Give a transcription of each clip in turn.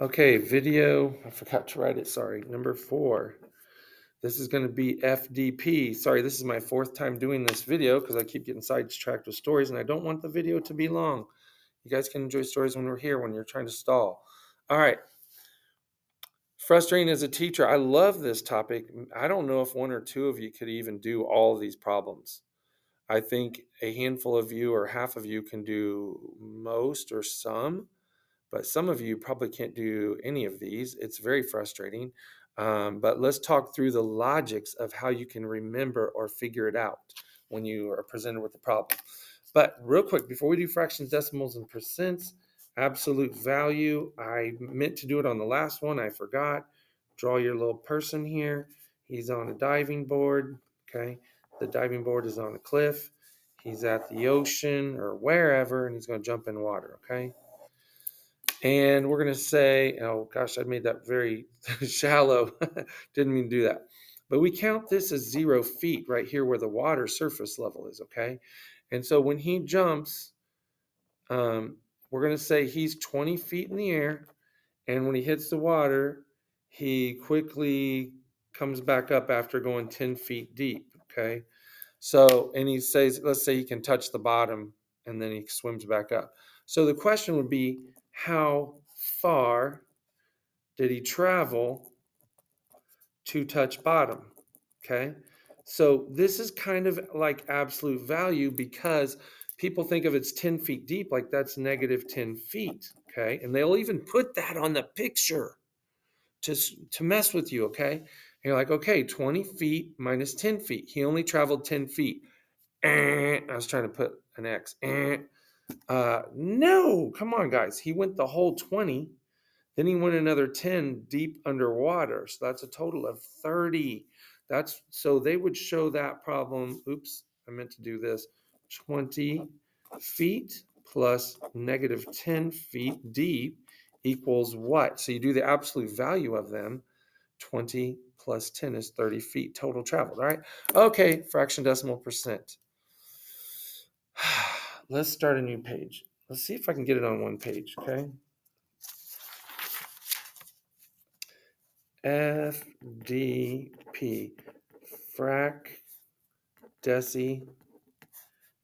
Okay, video, I forgot to write it, sorry. Number 4. This is going to be FDP. Sorry, this is my 4th time doing this video because I keep getting sidetracked with stories and I don't want the video to be long. You guys can enjoy stories when we're here, when you're trying to stall. All right. Frustrating as a teacher. I love this topic. I don't know if one or two of you could even do all of these problems. I think a handful of you or half of you can do most or some. But some of you probably can't do any of these. It's very frustrating. But let's talk through the logics of how you can remember or figure it out when you are presented with the problem. But real quick, before we do fractions, decimals, and percents, absolute value, I meant to do it on the last one. I forgot. Draw your little person here. He's on a diving board. Okay. The diving board is on a cliff. He's at the ocean or wherever, and he's going to jump in water. Okay. And we're going to say, oh gosh, I made that very shallow. Didn't mean to do that. But we count this as 0 feet right here where the water surface level is, okay? And so when he jumps, we're going to say he's 20 feet in the air. And when he hits the water, he quickly comes back up after going 10 feet deep, okay? So, and he says, let's say he can touch the bottom and then he swims back up. So the question would be, how far did he travel to touch bottom? Okay. So this is kind of like absolute value because people think of it's 10 feet deep, like that's negative 10 feet. Okay. And they'll even put that on the picture to mess with you. Okay. And you're like, okay, 20 feet minus 10 feet. He only traveled 10 feet. I was trying to put an X. No, come on, guys. He went the whole 20. Then he went another 10 deep underwater. So that's a total of 30. So they would show that problem. Oops, I meant to do this. 20 feet plus negative 10 feet deep equals what? So you do the absolute value of them. 20 plus 10 is 30 feet total traveled, all right? Okay, fraction decimal percent. Let's start a new page. Let's see if I can get it on one page, okay? FDP, frac, deci,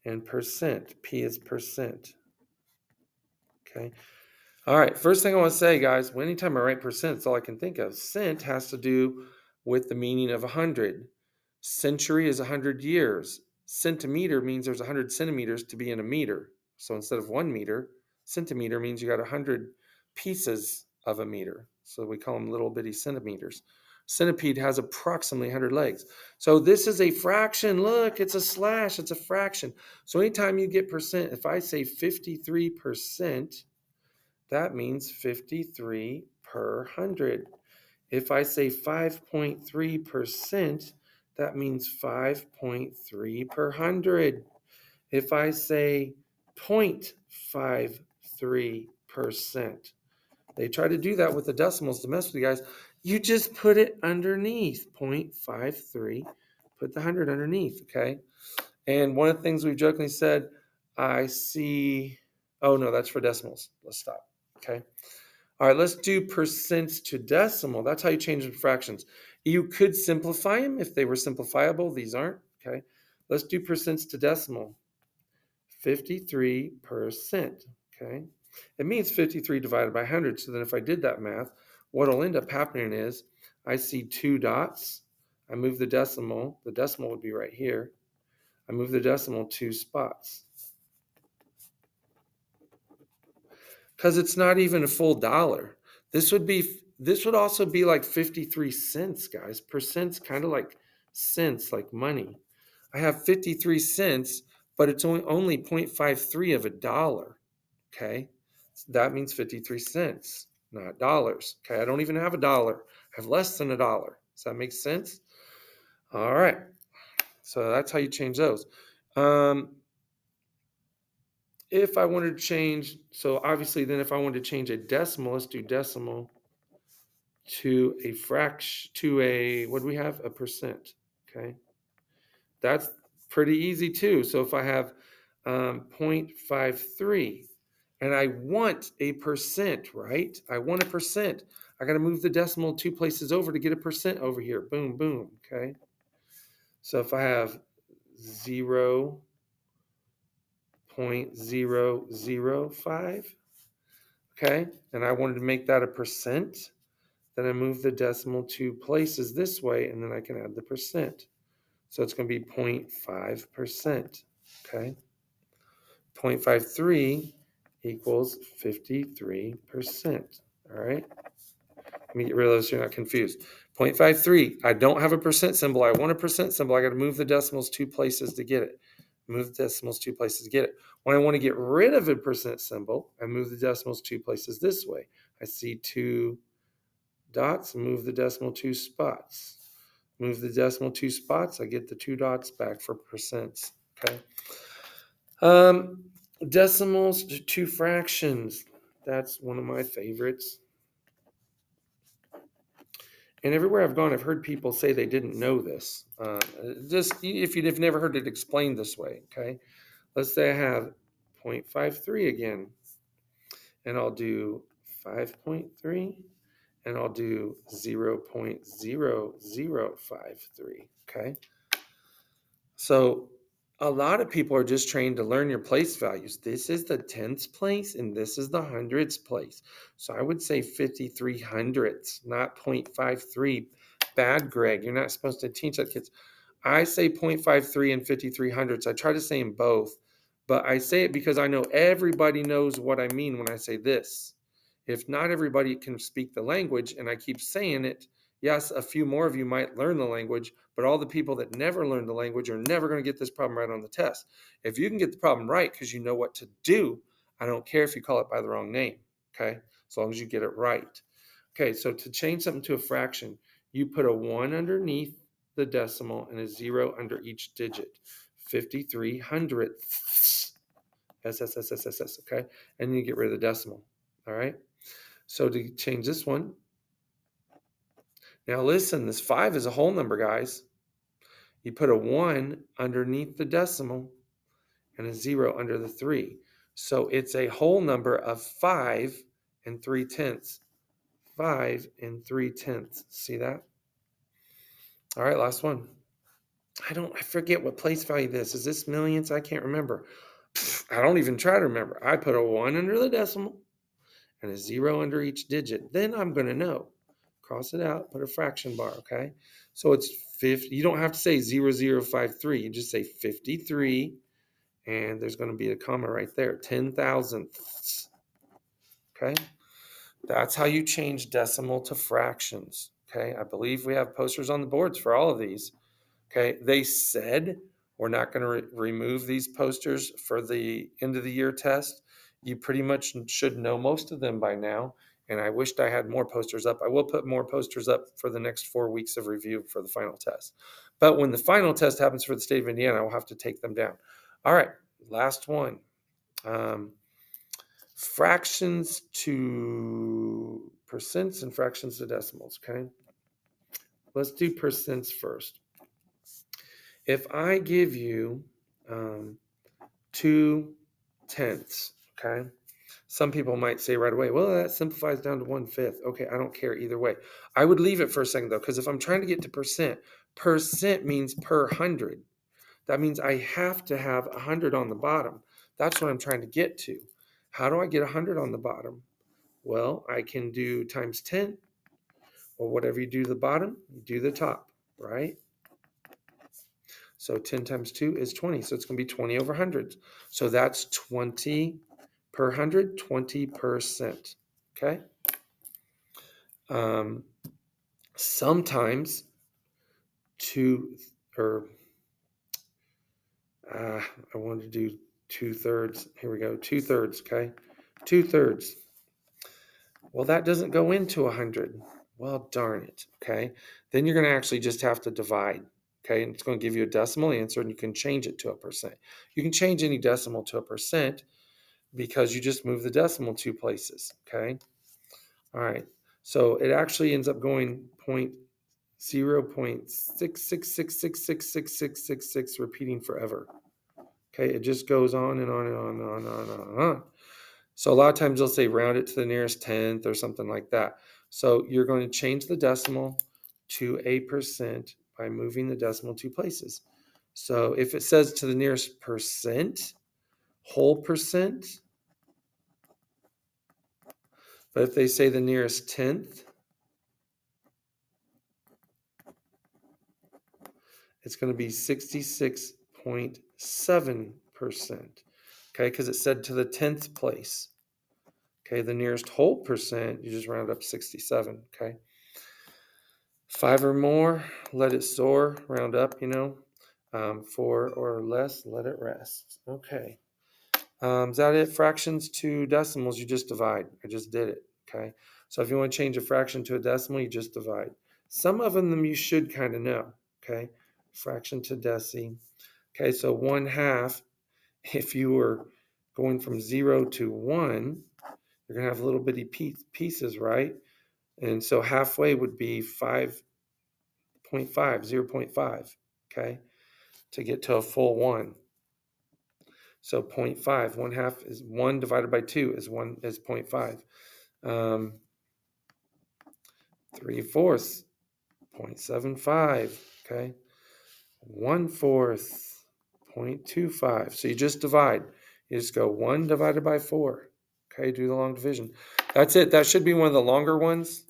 and percent. P is percent. Okay. All right. First thing I want to say, guys, anytime I write percent, it's all I can think of. Cent has to do with the meaning of 100. Century is 100 years. Centimeter means there's 100 centimeters to be in a meter. So instead of 1 meter, centimeter means you got 100 pieces of a meter. So we call them little bitty centimeters. Centipede has approximately 100 legs. So this is a fraction. Look, it's a slash. It's a fraction. So anytime you get percent, if I say 53%, that means 53 per 100. If I say 5.3%, that means 5.3 per 100. If I say 0.53%, they try to do that with the decimals to mess with you guys. You just put it underneath 0.53, put the 100 underneath, okay? And one of the things we've jokingly said, I see, oh no, that's for decimals. Let's stop, okay? All right, let's do percents to decimal. That's how you change the fractions. You could simplify them if they were simplifiable. These aren't, okay? Let's do percents to decimal. 53%, okay? It means 53 divided by 100. So then if I did that math, what'll end up happening is I see 2 dots. I move the decimal. The decimal would be right here. I move the decimal 2 spots. Because it's not even a full dollar. This would also be like 53 cents, guys. Percent's kind of like cents, like money. I have 53 cents, but it's only 0.53 of a dollar. Okay. So that means 53 cents, not dollars. Okay. I don't even have a dollar. I have less than a dollar. Does that make sense? All right. So that's how you change those. If I wanted to change, so obviously then if I wanted to change a decimal, let's do decimal to a fraction, to a, what do we have? A percent, okay? That's pretty easy too. So if I have 0.53, And I want a percent, right? I want a percent. I got to move the decimal 2 places over to get a percent over here. Boom, boom, okay? So if I have 0.005, okay, and I wanted to make that a percent, then I move the decimal 2 places this way, and then I can add the percent. So it's going to be 0.5%, okay? 0.53 equals 53%, all right? Let me get rid of those so you're not confused. 0.53, I don't have a percent symbol. I want a percent symbol. I got to move the decimals 2 places to get it. Move the decimals 2 places to get it. When I want to get rid of a percent symbol, I move the decimals 2 places this way. I see 2 dots, move the decimal 2 spots. Move the decimal 2 spots, I get the 2 dots back for percents, okay? Decimals to fractions. That's one of my favorites. And everywhere I've gone, I've heard people say they didn't know this. Just if you've never heard it explained this way, okay? Let's say I have 0.53 again, and I'll do 5.3, and I'll do 0.0053, okay? So a lot of people are just trained to learn your place values. This is the tenths place and this is the hundredths place. So I would say 53 hundredths, not 0.53. Bad, Greg. You're not supposed to teach that kids. I say 0.53 and 53 hundredths. I try to say them both, but I say it because I know everybody knows what I mean when I say this. If not everybody can speak the language, and I keep saying it, yes, a few more of you might learn the language, but all the people that never learn the language are never going to get this problem right on the test. If you can get the problem right because you know what to do, I don't care if you call it by the wrong name, okay? As long as you get it right. Okay, so to change something to a fraction, you put a 1 underneath the decimal and a 0 under each digit. 53 hundredths. S, okay? And you get rid of the decimal, all right? So to change this one, now listen, this 5 is a whole number, guys. You put a 1 underneath the decimal and a 0 under the 3. So it's a whole number of 5 and 3/10. 5 and 3/10. See that? All right, last one. I forget what place value this is. This millions? I can't remember. I don't even try to remember. I put a 1 under the decimal and a 0 under each digit. Then I'm going to know. Cross it out, put a fraction bar, okay? So it's 50. You don't have to say 0053. You just say 53, and there's going to be a comma right there, 10 thousandths, okay? That's how you change decimal to fractions, okay? I believe we have posters on the boards for all of these, okay? They said we're not going to remove these posters for the end of the year test. You pretty much should know most of them by now, and I wished I had more posters up. I will put more posters up for the next 4 weeks of review for the final test. But when the final test happens for the state of Indiana, I will have to take them down. All right, last one. Fractions to percents and fractions to decimals, okay? Let's do percents first. If I give you 2/10, okay? Some people might say right away, well, that simplifies down to 1/5. Okay, I don't care either way. I would leave it for a second though, because if I'm trying to get to percent means per 100. That means I have to have 100 on the bottom. That's what I'm trying to get to. How do I get 100 on the bottom? Well, I can do times 10, or whatever you do the bottom, you do the top, right? So 10 times 2 is 20. So it's going to be 20 over 100. So that's 20 per 100, 20%. Okay? Sometimes I wanted to do 2/3. Here we go. 2/3. Okay? 2/3. Well, that doesn't go into 100. Well, darn it. Okay? Then you're going to actually just have to divide. Okay, and it's going to give you a decimal answer, and you can change it to a percent. You can change any decimal to a percent because you just move the decimal 2 places. Okay, all right. So it actually ends up going 0.0.666666666 repeating forever. Okay, it just goes on and on and on and on and on and on. So a lot of times they'll say round it to the nearest tenth or something like that. So you're going to change the decimal to a percent by moving the decimal 2 places. So if it says to the nearest percent, whole percent, but if they say the nearest tenth, it's going to be 66.7%. Okay, because it said to the 10th place. Okay, the nearest whole percent, you just round up 67. Okay. 5 or more, let it soar, round up, 4 or less, let it rest. Okay. Is that it? Fractions to decimals, you just divide. I just did it. Okay. So if you want to change a fraction to a decimal, you just divide. Some of them you should kind of know. Okay. Fraction to deci. Okay. So 1/2, if you were going from 0 to 1, you're going to have little bitty pieces, right? And so halfway would be 5.5, 0.5, okay, to get to a full 1. So 0.5, 1/2 is 1 divided by 2 is 0.5. 3/4, 0.75, okay. 1/4, 0.25. So you just divide. You just go 1 divided by 4. Okay, do the long division. That's it. That should be one of the longer ones.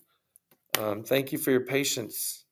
Thank you for your patience.